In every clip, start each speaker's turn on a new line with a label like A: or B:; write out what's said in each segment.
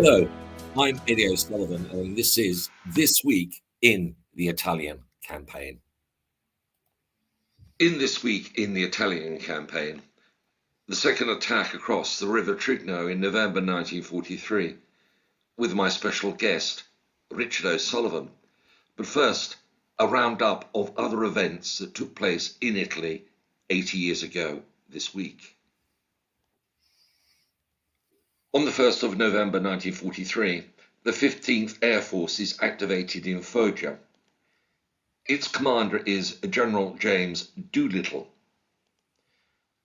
A: Hello, I'm Eddie O'Sullivan, and this is This Week in the Italian Campaign. In This Week in the Italian Campaign, the second attack across the River Trigno in November 1943, with my special guest, Richard O'Sullivan. But first, a roundup of other events that took place in Italy 80 years ago this week. On the 1st of November 1943, the 15th Air Force is activated in Foggia. Its commander is General James Doolittle.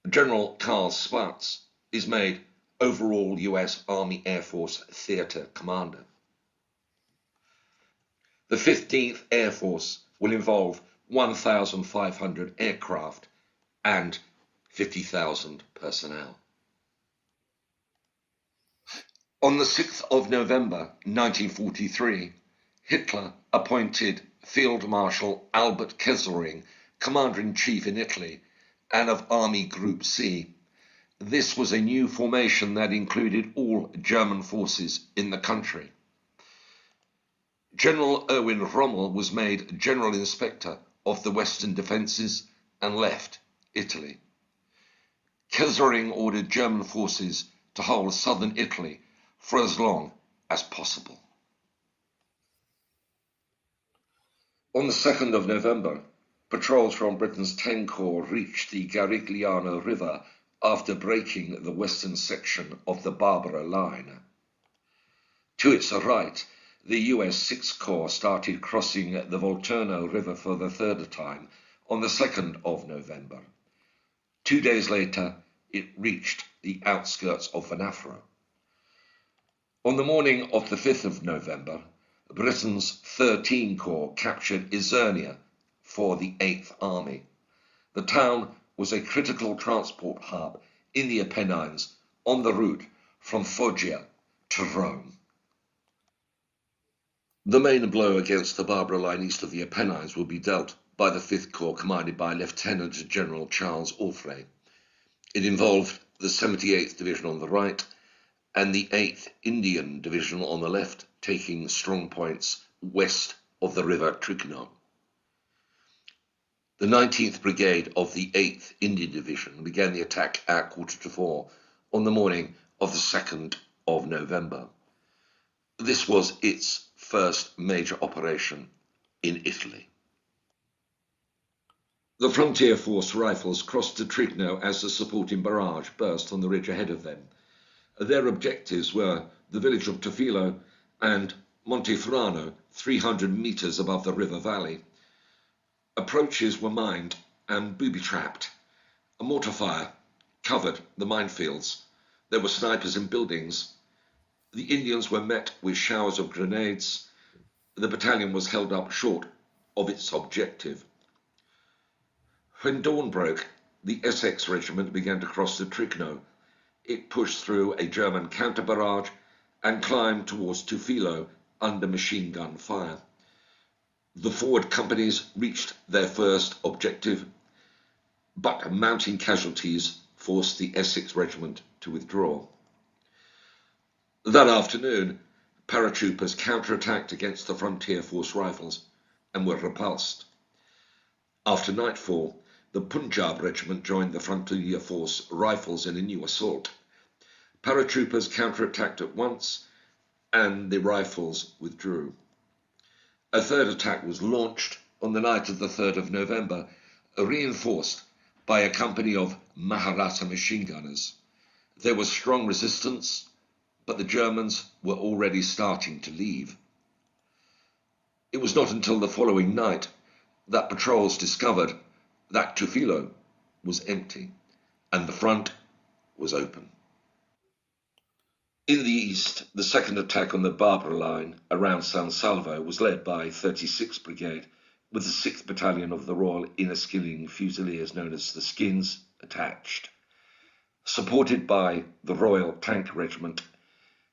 A: General Carl Spaatz is made overall US Army Air Force Theater Commander. The 15th Air Force will involve 1,500 aircraft and 50,000 personnel. On the 6th of November 1943, Hitler appointed Field Marshal Albert Kesselring Commander-in-Chief in Italy and of Army Group C. This was a new formation that included all German forces in the country. General Erwin Rommel was made General Inspector of the Western Defences and left Italy. Kesselring ordered German forces to hold southern Italy for as long as possible. On the 2nd of November, patrols from Britain's 10 Corps reached the Garigliano River after breaking the western section of the Barbara Line. To its right, the US 6 Corps started crossing the Volturno River for the third time on the 2nd of November. 2 days later, it reached the outskirts of Venafro. On the morning of the 5th of November, Britain's 13 Corps captured Isernia for the 8th Army. The town was a critical transport hub in the Apennines on the route from Foggia to Rome. The main blow against the Barbara Line east of the Apennines will be dealt by the 5th Corps commanded by Lieutenant General Charles Orfrey. It involved the 78th Division on the right and the 8th Indian Division on the left, taking strong points west of the River Trigno. The 19th Brigade of the 8th Indian Division began the attack at 3:45 on the morning of the 2nd of November. This was its first major operation in Italy. The Frontier Force Rifles crossed the Trigno as the supporting barrage burst on the ridge ahead of them. Their objectives were the village of Tofilo and Monteferrano, 300 meters above the river valley. Approaches were mined and booby-trapped. A mortar fire covered the minefields. There were snipers in buildings. The Indians were met with showers of grenades. The battalion was held up short of its objective. When dawn broke, the Essex Regiment began to cross the Trigno. It pushed through a German counter-barrage and climbed towards Tufilo under machine gun fire. The forward companies reached their first objective, but mounting casualties forced the Essex Regiment to withdraw. That afternoon, paratroopers counterattacked against the Frontier Force Rifles and were repulsed. After nightfall, the Punjab Regiment joined the Frontier Force Rifles in a new assault. Paratroopers counterattacked at once, and the Rifles withdrew. A third attack was launched on the night of the 3rd of November, reinforced by a company of Maharata machine gunners. There was strong resistance, but the Germans were already starting to leave. It was not until the following night that patrols discovered that Tufilo was empty and the front was open. In the east, the second attack on the Barbara line around San Salvo was led by 36th Brigade, with the 6th Battalion of the Royal Inniskilling Fusiliers known as the Skins attached. Supported by the Royal Tank Regiment,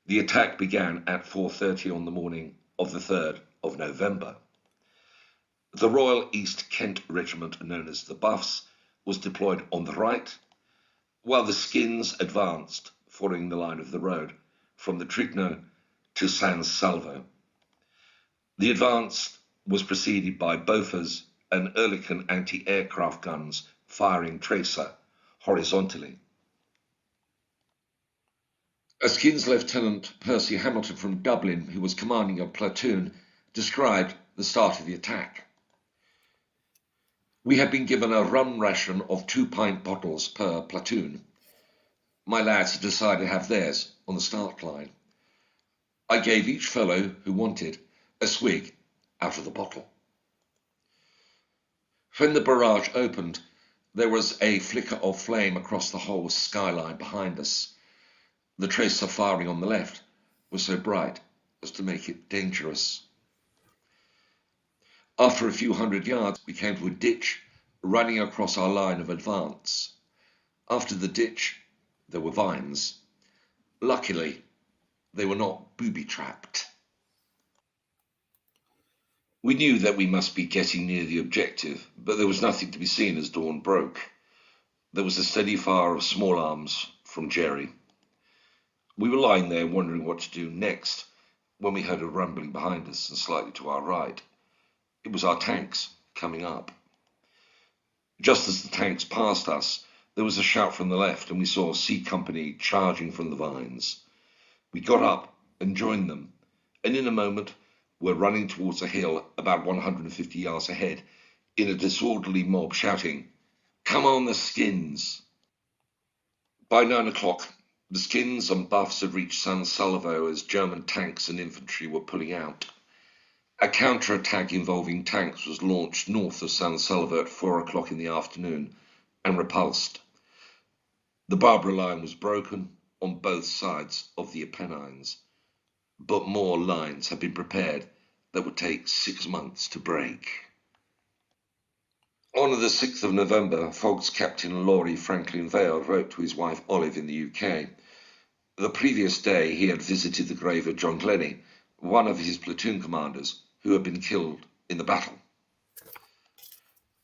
A: the attack began at 4:30 on the morning of the 3rd of November. The Royal East Kent Regiment, known as the Buffs, was deployed on the right, while the Skins advanced following the line of the road from the Trigno to San Salvo. The advance was preceded by Bofors and Oerlikon anti-aircraft guns firing tracer horizontally. A Skins Lieutenant Percy Hamilton from Dublin, who was commanding a platoon, described the start of the attack. We had been given a rum ration of 2-pint bottles per platoon. My lads had decided to have theirs on the start line. I gave each fellow who wanted a swig out of the bottle. When the barrage opened, there was a flicker of flame across the whole skyline behind us. The tracer firing on the left was so bright as to make it dangerous. After a few hundred yards, we came to a ditch running across our line of advance. After the ditch, there were vines. Luckily, they were not booby-trapped. We knew that we must be getting near the objective, but there was nothing to be seen as dawn broke. There was a steady fire of small arms from Jerry. We were lying there wondering what to do next when we heard a rumbling behind us and slightly to our right. It was our tanks coming up. Just as the tanks passed us, there was a shout from the left and we saw C Company charging from the vines. We got up and joined them, and in a moment were running towards a hill about 150 yards ahead in a disorderly mob shouting, "Come on, the Skins!" By 9 o'clock, the Skins and Buffs had reached San Salvo as German tanks and infantry were pulling out. A counter-attack involving tanks was launched north of San Salvo at 4 o'clock in the afternoon and repulsed. The Barbara line was broken on both sides of the Apennines, but more lines had been prepared that would take 6 months to break. On the 6th of November, Fogs Captain Laurie Franklin Vale wrote to his wife Olive in the UK. The previous day he had visited the grave of John Glennie, one of his platoon commanders who had been killed in the battle.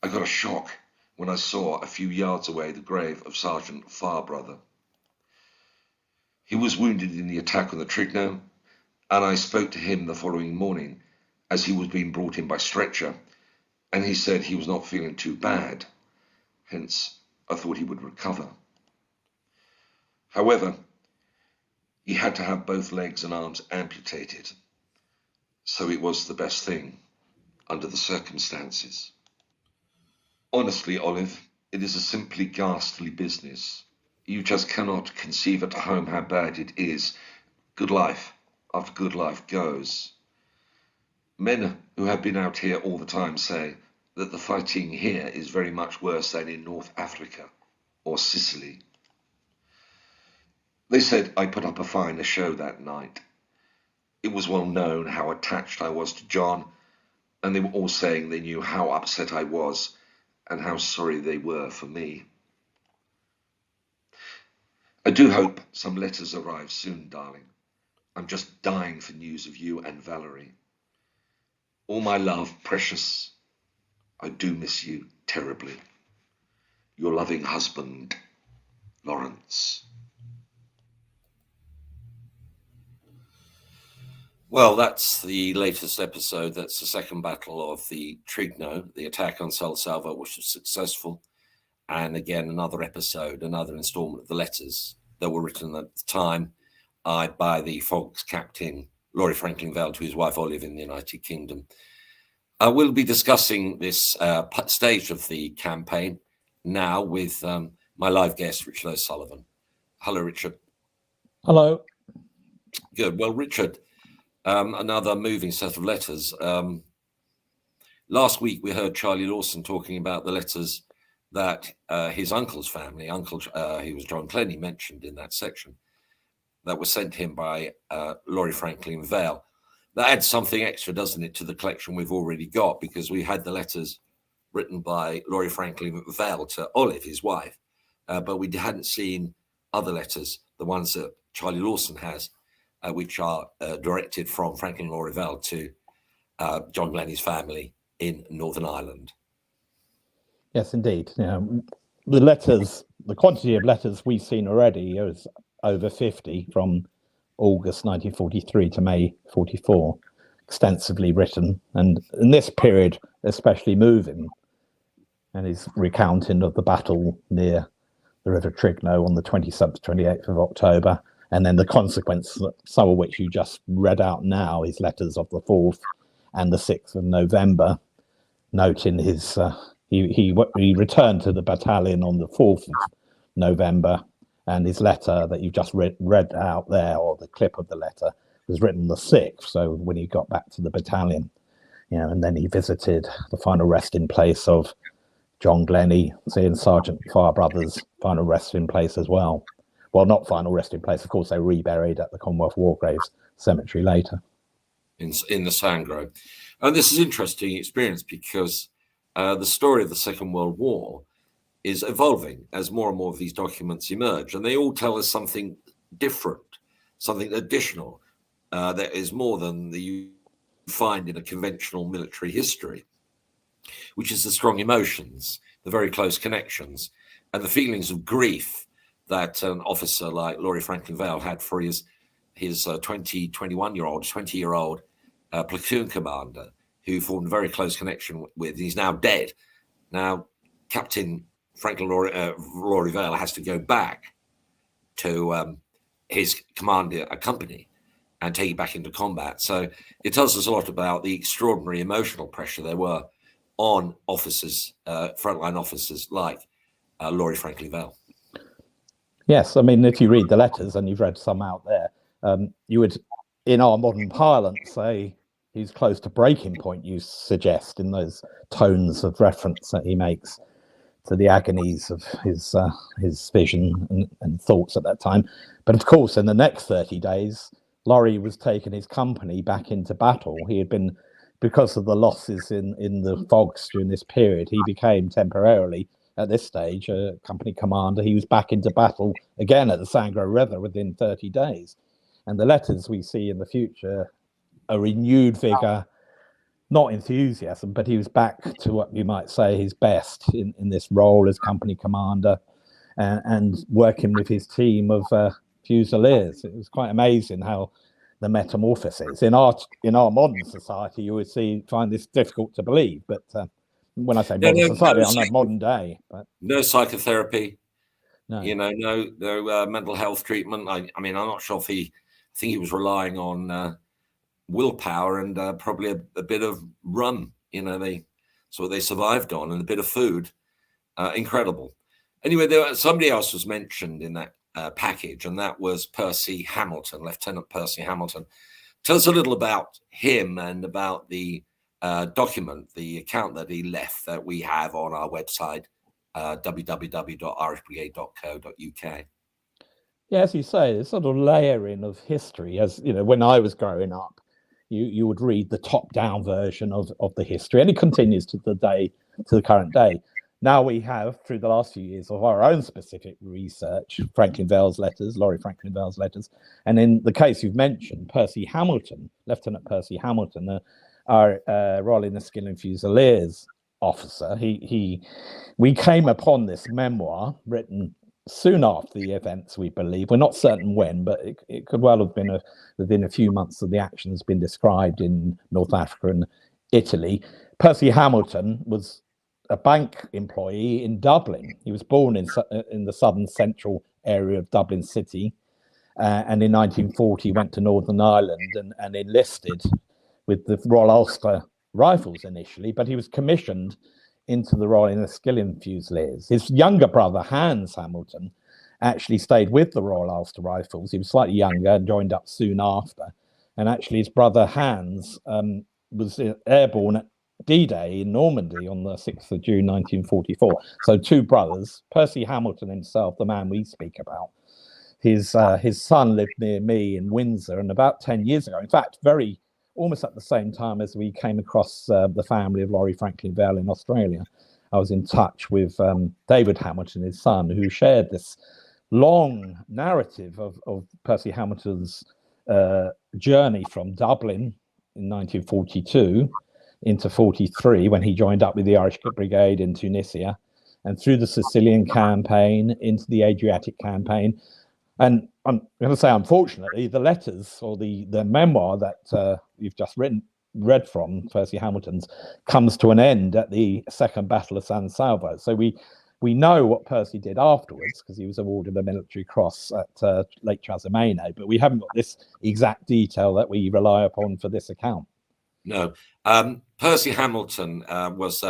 A: I got a shock when I saw a few yards away the grave of Sergeant Farbrother. He was wounded in the attack on the Trigno, and I spoke to him the following morning as he was being brought in by stretcher, and he said he was not feeling too bad, hence I thought he would recover. However, he had to have both legs and arms amputated, so it was the best thing under the circumstances. Honestly, Olive, it is a simply ghastly business. You just cannot conceive at home how bad it is. Good life after good life goes. Men who have been out here all the time say that the fighting here is very much worse than in North Africa or Sicily. They said I put up a finer show that night. It was well known how attached I was to John, and they were all saying they knew how upset I was and how sorry they were for me. I do hope some letters arrive soon, darling. I'm just dying for news of you and Valerie. All my love, precious. I do miss you terribly. Your loving husband, Lawrence.
B: Well, that's the latest episode. That's the second battle of the Trigno, the attack on San Salvo, which was successful. And again, another episode, another installment of the letters that were written at the time by the Fogs captain, Laurie Franklin Vale, to his wife Olive in the United Kingdom. We'll be discussing this stage of the campaign now with my live guest, Richard O'Sullivan. Hello, Richard.
C: Hello.
B: Good. Well, Richard, another moving set of letters. Last week, we heard Charlie Lawson talking about the letters that his uncle's family, he was John Glennie mentioned in that section, that was sent him by Laurie Franklin Vale. That adds something extra, doesn't it, to the collection we've already got, because we had the letters written by Laurie Franklin Vale to Olive, his wife, but we hadn't seen other letters, the ones that Charlie Lawson has, which are directed from Franklin Laurie Vale to John Glennie's family in Northern Ireland.
C: Yes, indeed. The letters, the quantity of letters we've seen already is over 50 from August 1943 to May 44, extensively written, and in this period especially moving, and his recounting of the battle near the River Trigno on the 27th, 28th of October, and then the consequence, some of which you just read out now, his letters of the 4th and the 6th of November, noting his he returned to the battalion on the 4th of November, and his letter that you just read out there, or the clip of the letter, was written on the 6th. So when he got back to the battalion, and then he visited the final resting place of John Glennie, seeing Sergeant Farbrothers' final resting place as well. Well, not final resting place, of course, they were reburied at the Commonwealth War Graves Cemetery later.
B: In the Sangro. And this is an interesting experience because the story of the Second World War is evolving as more and more of these documents emerge, and they all tell us something different, something additional that is more than you find in a conventional military history, which is the strong emotions, the very close connections, and the feelings of grief that an officer like Laurie Franklin Vale had for his 20-year-old platoon commander, who formed a very close connection with. He's now dead. Now, Captain Franklin Laurie Vale has to go back to his commander company and take it back into combat. So it tells us a lot about the extraordinary emotional pressure there were on officers, frontline officers like Laurie Franklin Vale.
C: Yes, I mean, if you read the letters, and you've read some out there, you would, in our modern parlance, say he's close to breaking point, you suggest, in those tones of reference that he makes to the agonies of his vision and thoughts at that time. But of course, in the next 30 days, Laurie was taking his company back into battle. He had been, because of the losses in the fogs during this period, he became temporarily, at this stage, a company commander. He was back into battle again at the Sangro River within 30 days. And the letters we see in the future, a renewed vigor, not enthusiasm, but he was back to what you might say his best in this role as company commander, and working with his team of Fusiliers. It was quite amazing how the metamorphosis in our modern society, you would find this difficult to believe, but when I say modern society, I'm not modern day. But
B: no psychotherapy, no, no mental health treatment. I mean, I'm not sure if I think he was relying on willpower and probably a bit of rum. That's what they survived on, and a bit of food. Incredible. Anyway, somebody else was mentioned in that package, and that was Percy Hamilton, Lieutenant Percy Hamilton. Tell us a little about him and about the document, the account that he left, that we have on our website, www.irishbrigade.co.uk.
C: Yeah, as you say, there's sort of layering of history. As you know, when I was growing up, you would read the top-down version of the history, and it continues to the current day. Now we have, through the last few years of our own specific research, Franklin Vale's letters, Laurie Franklin Vale's letters, and in the case you've mentioned, Percy Hamilton, Lieutenant Percy Hamilton, our Royal Enniskillen Fusiliers officer. We came upon this memoir written soon after the events, we believe. We're not certain when, but it could well have been within a few months of the actions been described in North Africa and Italy. Percy Hamilton was a bank employee in Dublin. He was born in the southern central area of Dublin City, and in 1940 went to Northern Ireland and enlisted with the Royal Ulster Rifles initially, but he was commissioned into the Royal Enniskillen Fusiliers. His younger brother, Hans Hamilton, actually stayed with the Royal Ulster Rifles. He was slightly younger and joined up soon after. And actually his brother Hans was airborne D-Day in Normandy on the 6th of June 1944. So two brothers, Percy Hamilton himself, the man we speak about, his son lived near me in Windsor, and about 10 years ago, in fact, almost at the same time as we came across the family of Laurie Franklin Bell in Australia, I was in touch with David Hamilton, his son, who shared this long narrative of Percy Hamilton's journey from Dublin in 1942 into 43, when he joined up with the Irish Brigade in Tunisia, and through the Sicilian campaign into the Adriatic campaign. And I'm going to say, unfortunately, the letters or the memoir that you've just read from Percy Hamilton's comes to an end at the Second Battle of San Salvo. So we know what Percy did afterwards, because he was awarded a military cross at Lake Trasimeno, but we haven't got this exact detail that we rely upon for this account.
B: No. Percy Hamilton was,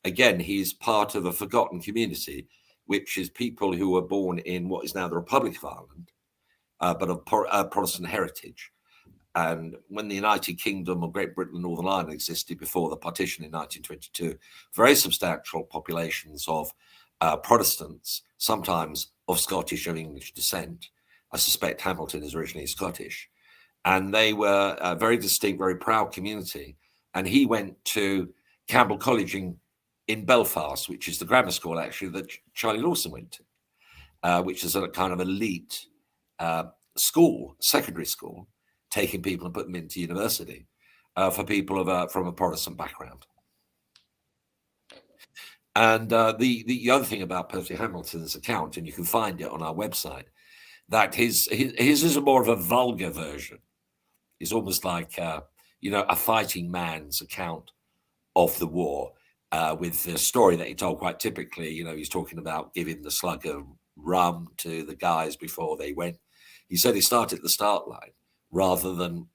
B: again, he's part of a forgotten community, which is people who were born in what is now the Republic of Ireland, but of Protestant heritage. And when the United Kingdom of Great Britain and Northern Ireland existed before the partition in 1922, very substantial populations of Protestants, sometimes of Scottish or English descent. I suspect Hamilton is originally Scottish. And they were a very distinct, very proud community. And he went to Campbell College in Belfast, which is the grammar school, actually, that Charlie Lawson went to, which is a kind of elite school, secondary school, taking people and putting them into university for people from a Protestant background. And the other thing about Percy Hamilton's account, and you can find it on our website, that his is a more of a vulgar version. It's almost like a fighting man's account of the war, with the story that he told quite typically. He's talking about giving the slug of rum to the guys before they went. He said he started at the start line rather than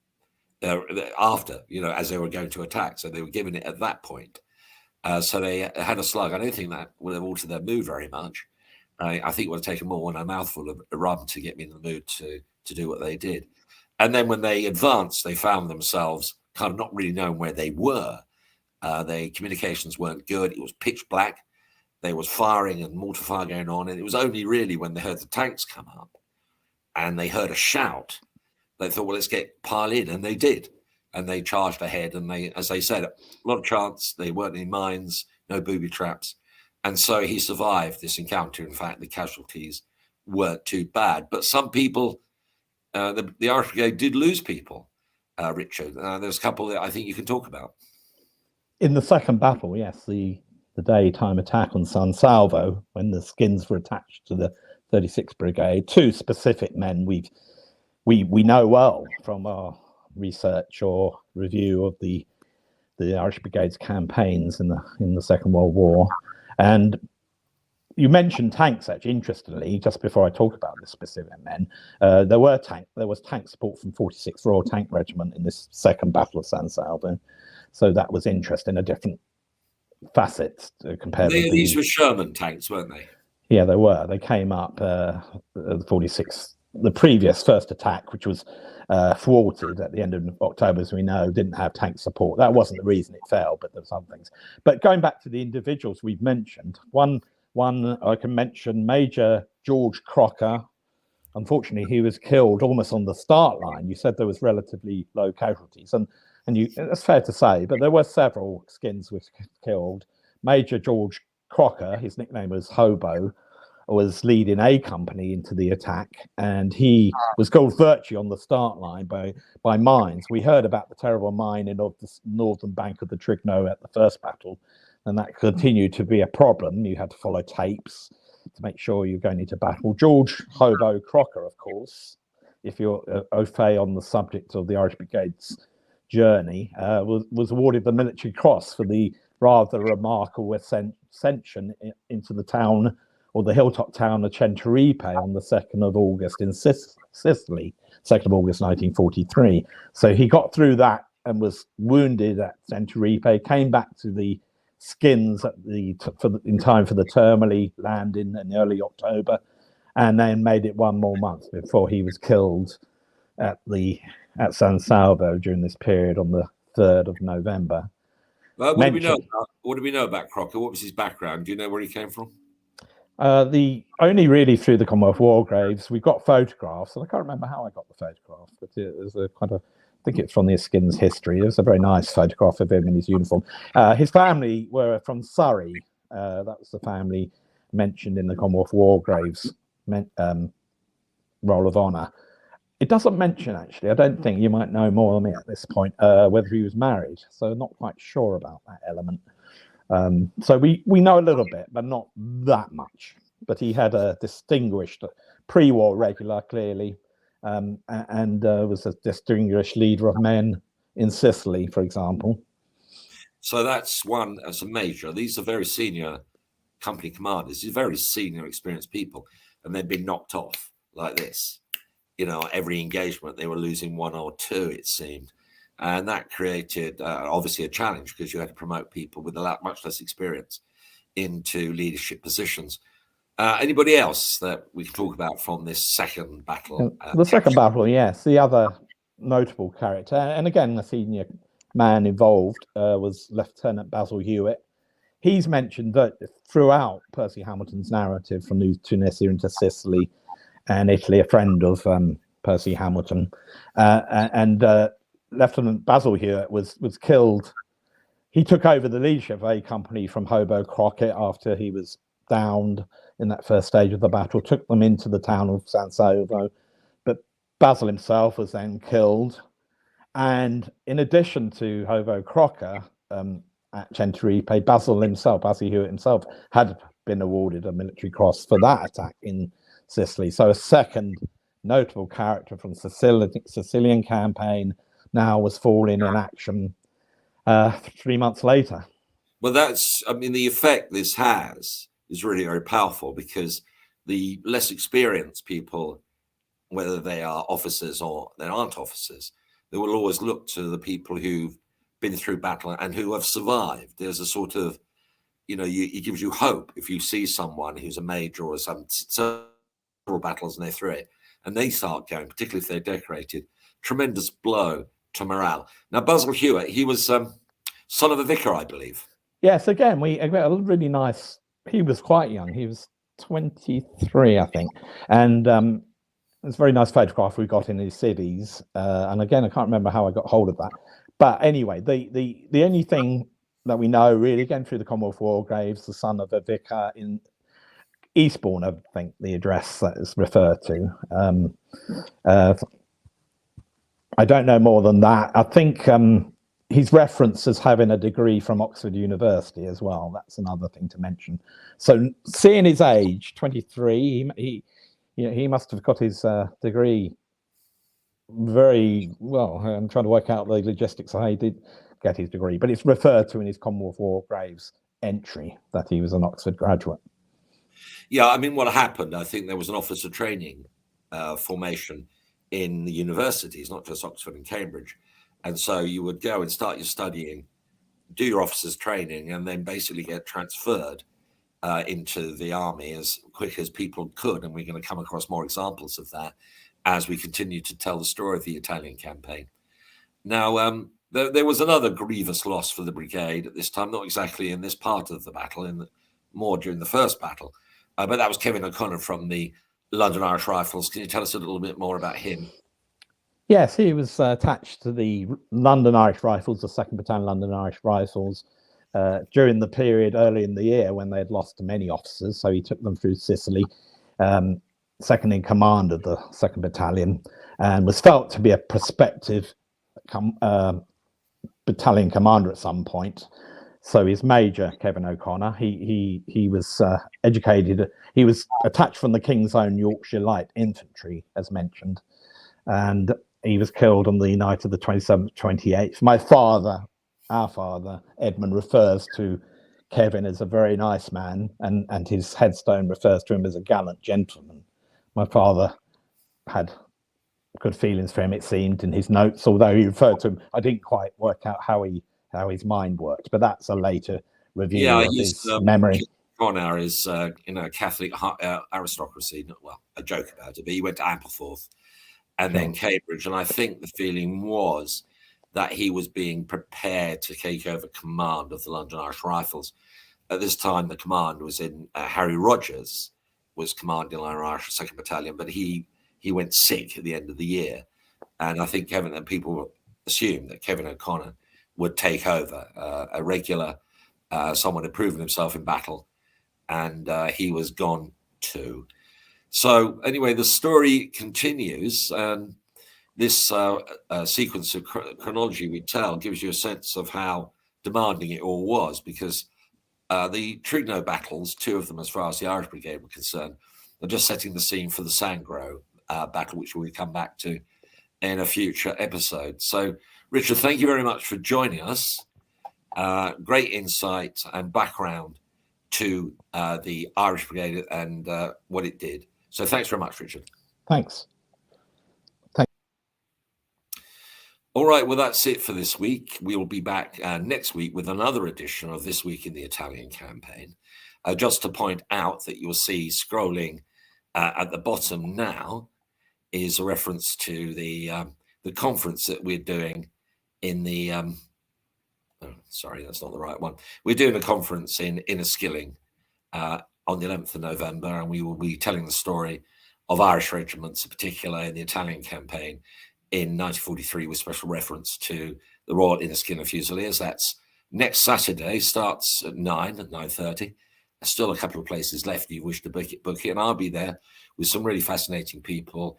B: after, as they were going to attack. So they were giving it at that point. So they had a slug. I don't think that would have altered their mood very much. I think it would have taken more than a mouthful of rum to get me in the mood to do what they did. And then when they advanced, they found themselves kind of not really knowing where they were. Their communications weren't good. It was pitch black. There was firing and mortar fire going on. And it was only really when they heard the tanks come up and they heard a shout, they thought, well, let's pile in. And they did. And they charged ahead. And they, as they said, a lot of chance. They weren't in mines, no booby traps. And so he survived this encounter. In fact, the casualties weren't too bad. But some people, the Irish Brigade did lose people, Richard. There's a couple that I think you can talk about. In
C: the second battle, yes, the daytime attack on San Salvo, when the skins were attached to the 36th Brigade, two specific men we know well from our research or review of the Irish Brigade's campaigns in the Second World War. And you mentioned tanks, actually, interestingly, just before I talk about the specific men. There was tank support from 46th Royal Tank Regiment in this second Battle of San Salvo. So that was interesting, a different facet compared to
B: these were Sherman tanks, weren't they?
C: Yeah, they were. They came up the 46th, the previous first attack, which was thwarted at the end of October, as we know, didn't have tank support. That wasn't the reason it failed, but there's other things. But going back to the individuals we've mentioned, one I can mention, Major George Crocker. Unfortunately, he was killed almost on the start line. You said there was relatively low casualties, and that's fair to say, but there were several skins which killed. Major George Crocker, his nickname was Hobo, was leading a company into the attack, and he was killed virtually on the start line by mines. We heard about the terrible mining of the northern bank of the Trigno at the first battle, and that continued to be a problem. You had to follow tapes to make sure you're going into battle. George Hobo Crocker, of course, if you're au fait on the subject of the Irish Brigade's journey, was awarded the Military Cross for the rather remarkable ascension into the town, or the hilltop town of Centuripe, on the 2nd of August in Sicily, 2nd of August 1943. So he got through that and was wounded at Centuripe, came back to the skins in time for the Termoli landing in early October, and then made it one more month before he was killed at San Salvo during this period on the 3rd of November.
B: But what do we know about Crocker? What was his background? Do you know where he came from?
C: The only really through the Commonwealth war graves, we've got photographs, and I can't remember how I got the photograph, but it was a kind of, I think it's from the Skins history. It was a very nice photograph of him in his uniform. His family were from Surrey. That was the family mentioned in the Commonwealth war graves roll of honour. It doesn't mention, actually, I don't think, you might know more than me at this point, whether he was married, so not quite sure about that element. So we know a little bit, but not that much. But he had a distinguished pre-war regular, clearly, and was a distinguished leader of men in Sicily, for example.
B: So that's one as a major. These are very senior company commanders. These are very senior, experienced people, and they've been knocked off like this. You know, every engagement they were losing one or two, it seemed. And that created obviously a challenge because you had to promote people with much less experience into leadership positions. Anybody else that we can talk about from this second battle?
C: The second battle, yes. The other notable character, and again, the senior man involved, was Lieutenant Basil Hewitt. He's mentioned that throughout Percy Hamilton's narrative from Tunisia into Sicily and Italy, a friend of Percy Hamilton. Lieutenant Basil Hewitt was killed. He took over the leadership of A Company from Hobo Crockett after he was downed in that first stage of the battle, took them into the town of San Salvo. But Basil himself was then killed. And in addition to Hobo Crocker at Centuripe, Basil Hewitt himself, had been awarded a military cross for that attack in Sicily. So a second notable character from Sicilian campaign now was falling in action 3 months later.
B: Well, the effect this has is really very powerful because the less experienced people, whether they are officers or they aren't officers, they will always look to the people who've been through battle and who have survived. There's a sort of, it gives you hope if you see someone who's a major or several battles and they're through it, and they start going, particularly if they're decorated, tremendous blow to morale. Now, Basil Hewitt, he was son of a vicar, I believe.
C: Yes, again, we got a really nice, he was quite young. He was 23, I think. And it's a very nice photograph we got in his cities. And again, I can't remember how I got hold of that. But anyway, the only thing that we know really, again, through the Commonwealth war graves, the son of a vicar in Eastbourne, I think the address that is referred to. I don't know more than that. I think he's referenced as having a degree from Oxford University as well. That's another thing to mention. So seeing his age, 23, he must have got his degree very well. I'm trying to work out the logistics of how he did get his degree, but it's referred to in his Commonwealth war graves entry that he was an Oxford graduate.
B: Yeah, I mean, what happened, I think there was an officer training formation in the universities, not just Oxford and Cambridge. And so you would go and start your studying, do your officers training, and then basically get transferred into the army as quick as people could. And we're going to come across more examples of that as we continue to tell the story of the Italian campaign. Now, there was another grievous loss for the brigade at this time, not exactly in this part of the battle, more during the first battle. But that was Kevin O'Connor from the London Irish Rifles. Can you tell us a little bit more about him?
C: Yes, he was attached to the London Irish Rifles, the 2nd Battalion London Irish Rifles, during the period early in the year when they had lost many officers. So he took them through Sicily, second in command of the 2nd Battalion, and was felt to be a prospective battalion commander at some point. So his major, Kevin O'Connor, he was educated. He was attached from the King's Own Yorkshire Light Infantry, as mentioned, and he was killed on the night of the 27th, 28th. My father, our father, Edmund, refers to Kevin as a very nice man, and his headstone refers to him as a gallant gentleman. My father had good feelings for him, it seemed, in his notes, although he referred to him. I didn't quite work out how his mind worked, but that's a later review of his memory.
B: Connor is, Catholic aristocracy. Well, I joke about it, but he went to Aberforth and then Cambridge. And I think the feeling was that he was being prepared to take over command of the London Irish Rifles. At this time, the command was in Harry Rogers was commanding London Irish 2nd Battalion, but he went sick at the end of the year. And I think Kevin and people assumed that Kevin O'Connor would take over, a regular, someone had proven himself in battle, and he was gone too. So anyway, the story continues, and this sequence of chronology we tell gives you a sense of how demanding it all was, because the Trigno battles, 2 of them as far as the Irish Brigade were concerned, are just setting the scene for the Sangro battle, which we'll come back to in a future episode. So, Richard, thank you very much for joining us. Great insight and background to the Irish Brigade and what it did. So thanks very much, Richard.
C: Thanks.
B: All right, well, that's it for this week. We will be back next week with another edition of This Week in the Italian Campaign. Just to point out that you'll see scrolling at the bottom now is a reference to the conference that we're doing in the sorry, that's not the right one. We're doing a conference in Inniskilling on the 11th of November, and we will be telling the story of Irish regiments, in particular in the Italian campaign in 1943, with special reference to the Royal Inniskilling Fusiliers. That's next Saturday, starts at 9:30. There's still a couple of places left if you wish to book it, and I'll be there with some really fascinating people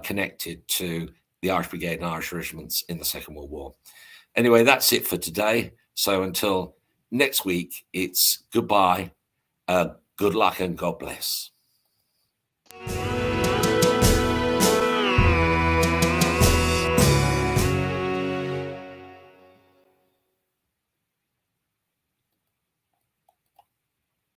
B: connected to the Irish Brigade and Irish regiments in the Second World War. Anyway, that's it for today. So until next week, it's goodbye, good luck, and God bless.